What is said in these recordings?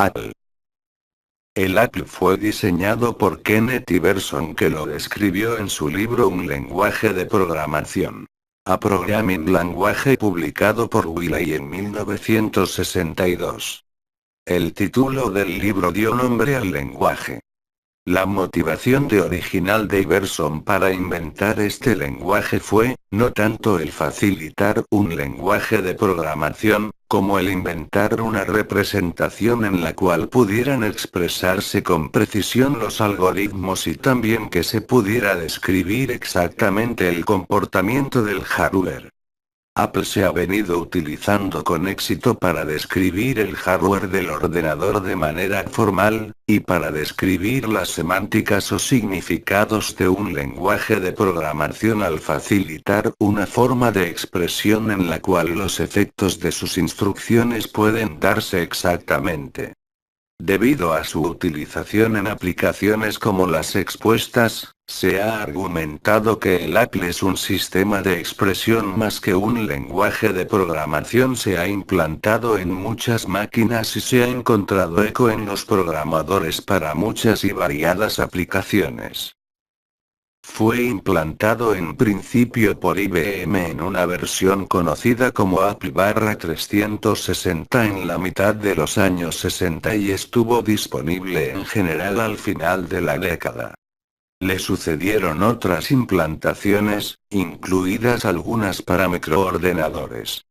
Apple. El Apple fue diseñado por Kenneth Iverson, que lo describió en su libro Un lenguaje de programación. A Programming Language, publicado por Wiley en 1962. El título del libro dio nombre al lenguaje. La motivación original de Iverson para inventar este lenguaje fue, no tanto el facilitar un lenguaje de programación, como el inventar una representación en la cual pudieran expresarse con precisión los algoritmos y también que se pudiera describir exactamente el comportamiento del hardware. Apple se ha venido utilizando con éxito para describir el hardware del ordenador de manera formal, y para describir las semánticas o significados de un lenguaje de programación al facilitar una forma de expresión en la cual los efectos de sus instrucciones pueden darse exactamente. Debido a su utilización en aplicaciones como las expuestas, se ha argumentado que el Apple es un sistema de expresión más que un lenguaje de programación. Se ha implantado en muchas máquinas y se ha encontrado eco en los programadores para muchas y variadas aplicaciones. Fue implantado en principio por IBM en una versión conocida como Apple/360 en la mitad de los años 60 y estuvo disponible en general al final de la década. Le sucedieron otras implantaciones, incluidas algunas para microordenadores.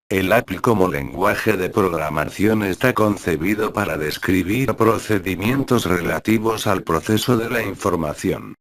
El Apple como lenguaje de programación está concebido para describir procedimientos relativos al proceso de la información.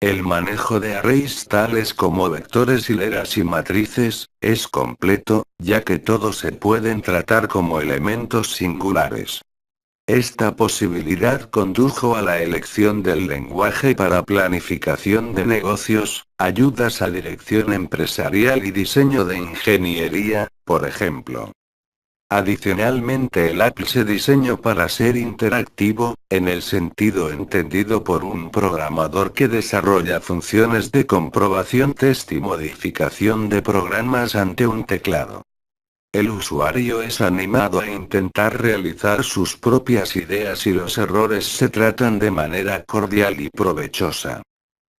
El manejo de arrays tales como vectores, hileras y matrices, es completo, ya que todos se pueden tratar como elementos singulares. Esta posibilidad condujo a la elección del lenguaje para planificación de negocios, ayudas a dirección empresarial y diseño de ingeniería, por ejemplo. Adicionalmente, el Apple se diseñó para ser interactivo, en el sentido entendido por un programador que desarrolla funciones de comprobación, test y modificación de programas ante un teclado. El usuario es animado a intentar realizar sus propias ideas y los errores se tratan de manera cordial y provechosa.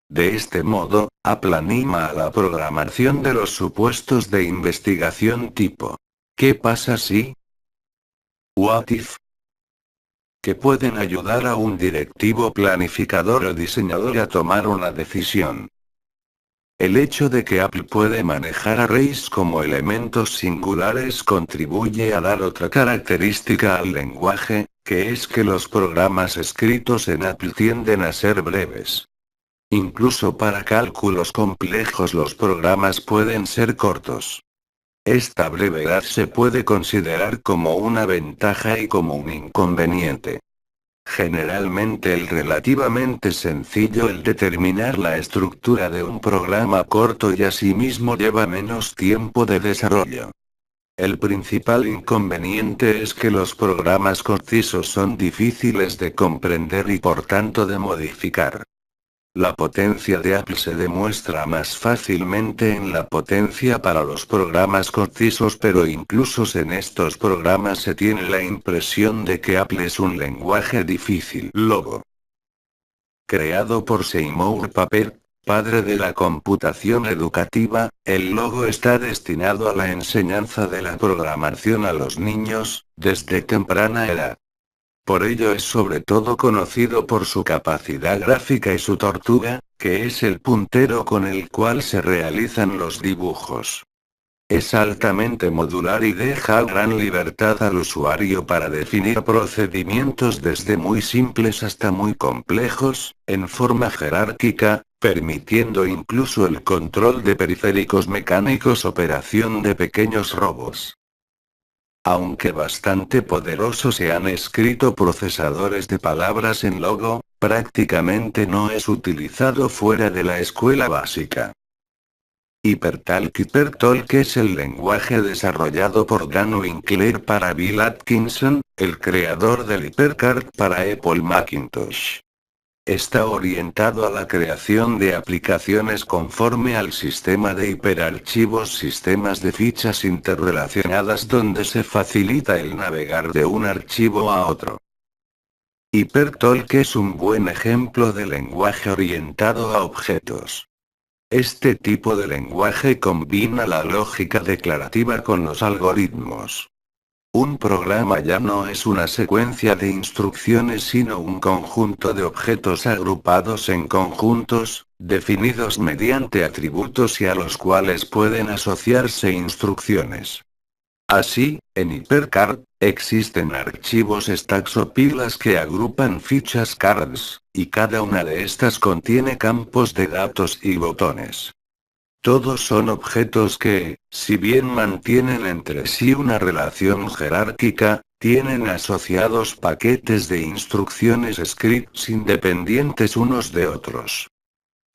De este modo, Apple anima a la programación de los supuestos de investigación tipo ¿qué pasa si? What if? Que pueden ayudar a un directivo, planificador o diseñador a tomar una decisión. El hecho de que Apple puede manejar arrays como elementos singulares contribuye a dar otra característica al lenguaje, que es que los programas escritos en Apple tienden a ser breves. Incluso para cálculos complejos los programas pueden ser cortos. Esta brevedad se puede considerar como una ventaja y como un inconveniente. Generalmente es relativamente sencillo el determinar la estructura de un programa corto y asimismo lleva menos tiempo de desarrollo. El principal inconveniente es que los programas concisos son difíciles de comprender y por tanto de modificar. La potencia de Apple se demuestra más fácilmente en la potencia para los programas concisos, pero incluso en estos programas se tiene la impresión de que Apple es un lenguaje difícil. Logo. Creado por Seymour Papert, padre de la computación educativa, el logo está destinado a la enseñanza de la programación a los niños, desde temprana edad. Por ello es sobre todo conocido por su capacidad gráfica y su tortuga, que es el puntero con el cual se realizan los dibujos. Es altamente modular y deja gran libertad al usuario para definir procedimientos desde muy simples hasta muy complejos, en forma jerárquica, permitiendo incluso el control de periféricos mecánicos, operación de pequeños robots. Aunque bastante poderosos, se han escrito procesadores de palabras en Logo, prácticamente no es utilizado fuera de la escuela básica. HyperTalk es el lenguaje desarrollado por Dan Winkler para Bill Atkinson, el creador del HyperCard para Apple Macintosh. Está orientado a la creación de aplicaciones conforme al sistema de hiperarchivos, sistemas de fichas interrelacionadas donde se facilita el navegar de un archivo a otro. HyperTalk es un buen ejemplo de lenguaje orientado a objetos. Este tipo de lenguaje combina la lógica declarativa con los algoritmos. Un programa ya no es una secuencia de instrucciones sino un conjunto de objetos agrupados en conjuntos, definidos mediante atributos y a los cuales pueden asociarse instrucciones. Así, en HyperCard, existen archivos stacks o pilas que agrupan fichas cards, y cada una de estas contiene campos de datos y botones. Todos son objetos que, si bien mantienen entre sí una relación jerárquica, tienen asociados paquetes de instrucciones scripts independientes unos de otros.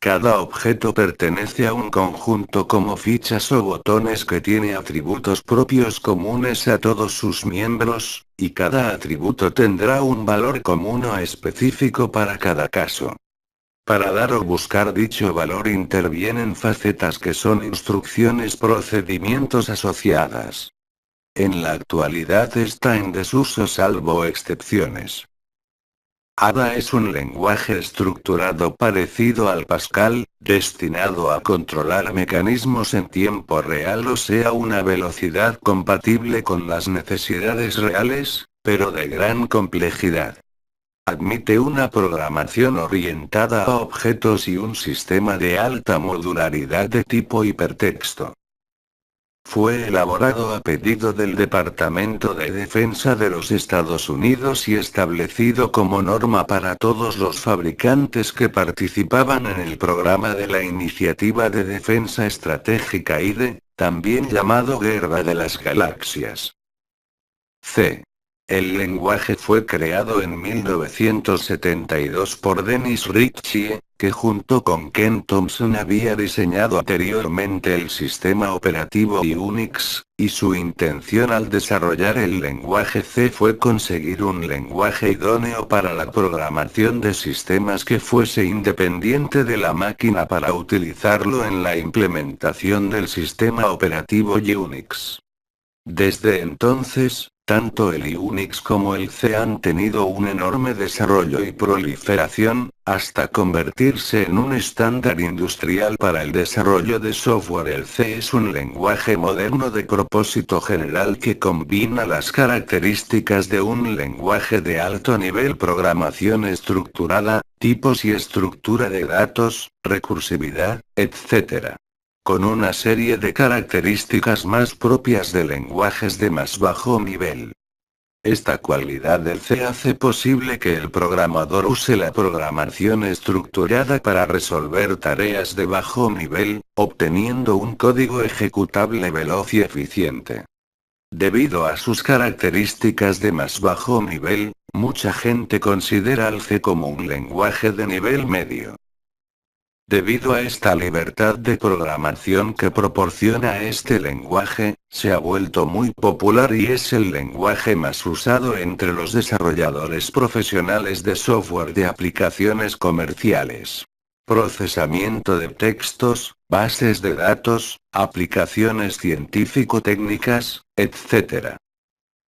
Cada objeto pertenece a un conjunto como fichas o botones que tiene atributos propios comunes a todos sus miembros, y cada atributo tendrá un valor común o específico para cada caso. Para dar o buscar dicho valor intervienen facetas que son instrucciones procedimientos asociadas. En la actualidad está en desuso salvo excepciones. Ada es un lenguaje estructurado parecido al Pascal, destinado a controlar mecanismos en tiempo real o sea una velocidad compatible con las necesidades reales, pero de gran complejidad. Admite una programación orientada a objetos y un sistema de alta modularidad de tipo hipertexto. Fue elaborado a pedido del Departamento de Defensa de los Estados Unidos y establecido como norma para todos los fabricantes que participaban en el programa de la Iniciativa de Defensa Estratégica IDE, también llamado Guerra de las Galaxias. C. El lenguaje fue creado en 1972 por Dennis Ritchie, que junto con Ken Thompson había diseñado anteriormente el sistema operativo Unix, y su intención al desarrollar el lenguaje C fue conseguir un lenguaje idóneo para la programación de sistemas que fuese independiente de la máquina para utilizarlo en la implementación del sistema operativo Unix. Desde entonces, tanto el Unix como el C han tenido un enorme desarrollo y proliferación, hasta convertirse en un estándar industrial para el desarrollo de software. El C es un lenguaje moderno de propósito general que combina las características de un lenguaje de alto nivel: programación estructurada, tipos y estructura de datos, recursividad, etc., con una serie de características más propias de lenguajes de más bajo nivel. Esta cualidad del C hace posible que el programador use la programación estructurada para resolver tareas de bajo nivel, obteniendo un código ejecutable veloz y eficiente. Debido a sus características de más bajo nivel, mucha gente considera al C como un lenguaje de nivel medio. Debido a esta libertad de programación que proporciona este lenguaje, se ha vuelto muy popular y es el lenguaje más usado entre los desarrolladores profesionales de software de aplicaciones comerciales, procesamiento de textos, bases de datos, aplicaciones científico-técnicas, etc.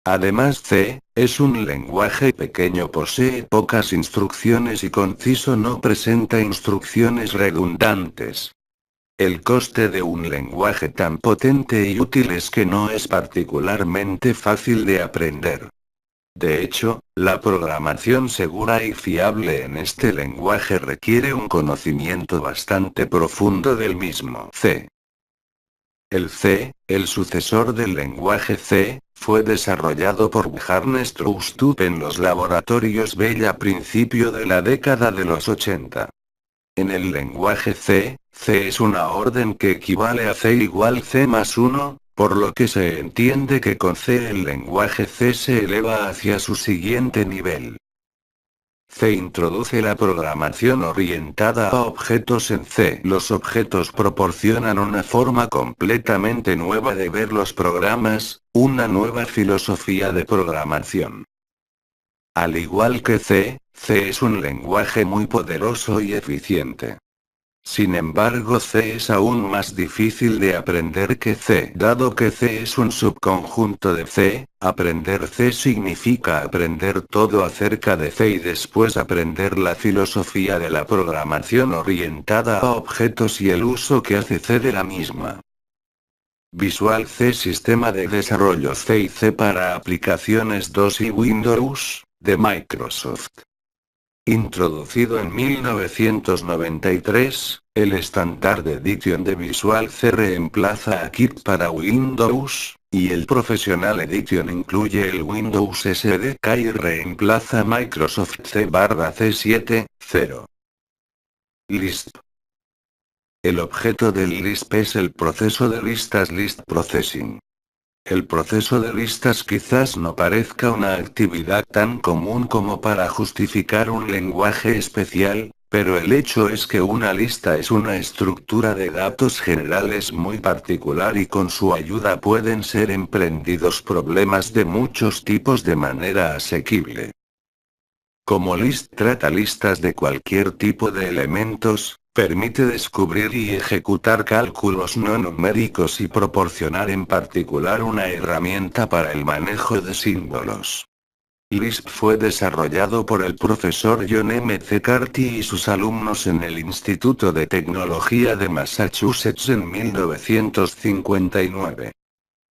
Además, C es un lenguaje pequeño, posee pocas instrucciones y conciso, no presenta instrucciones redundantes. El coste de un lenguaje tan potente y útil es que no es particularmente fácil de aprender. De hecho, la programación segura y fiable en este lenguaje requiere un conocimiento bastante profundo del mismo C. El C, el sucesor del lenguaje C, fue desarrollado por Bjarne Stroustrup en los laboratorios Bell a principio de la década de los 80. En el lenguaje C, C es una orden que equivale a C igual C más 1, por lo que se entiende que con C el lenguaje C se eleva hacia su siguiente nivel. C introduce la programación orientada a objetos en C. Los objetos proporcionan una forma completamente nueva de ver los programas, una nueva filosofía de programación. Al igual que C, C es un lenguaje muy poderoso y eficiente. Sin embargo, C es aún más difícil de aprender que C. Dado que C es un subconjunto de C, aprender C significa aprender todo acerca de C y después aprender la filosofía de la programación orientada a objetos y el uso que hace C de la misma. Visual C Sistema de desarrollo C y C para aplicaciones DOS y Windows, de Microsoft. Introducido en 1993, el Standard Edition de Visual C reemplaza a Kit para Windows, y el Professional Edition incluye el Windows SDK y reemplaza Microsoft C/C7.0. Lisp. El objeto del Lisp es el proceso de listas List Processing. El proceso de listas quizás no parezca una actividad tan común como para justificar un lenguaje especial, pero el hecho es que una lista es una estructura de datos generales muy particular y con su ayuda pueden ser emprendidos problemas de muchos tipos de manera asequible. Como Lisp trata listas de cualquier tipo de elementos, permite descubrir y ejecutar cálculos no numéricos y proporcionar en particular una herramienta para el manejo de símbolos. Lisp fue desarrollado por el profesor John M. C. Carty y sus alumnos en el Instituto de Tecnología de Massachusetts en 1959.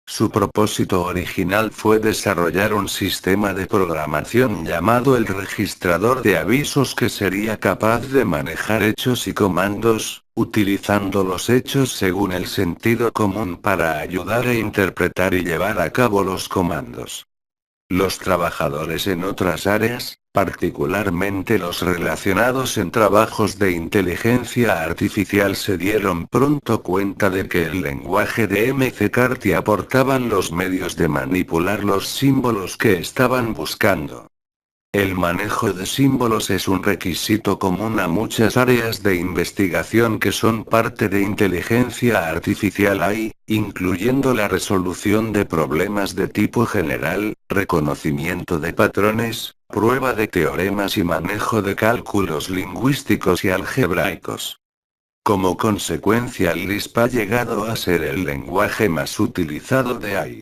Su propósito original fue desarrollar un sistema de programación llamado el registrador de avisos que sería capaz de manejar hechos y comandos, utilizando los hechos según el sentido común para ayudar a interpretar y llevar a cabo los comandos. Los trabajadores en otras áreas, particularmente los relacionados en trabajos de inteligencia artificial, se dieron pronto cuenta de que el lenguaje de McCarthy aportaban los medios de manipular los símbolos que estaban buscando. El manejo de símbolos es un requisito común a muchas áreas de investigación que son parte de inteligencia artificial AI, incluyendo la resolución de problemas de tipo general, reconocimiento de patrones, prueba de teoremas y manejo de cálculos lingüísticos y algebraicos. Como consecuencia, Lisp ha llegado a ser el lenguaje más utilizado de AI.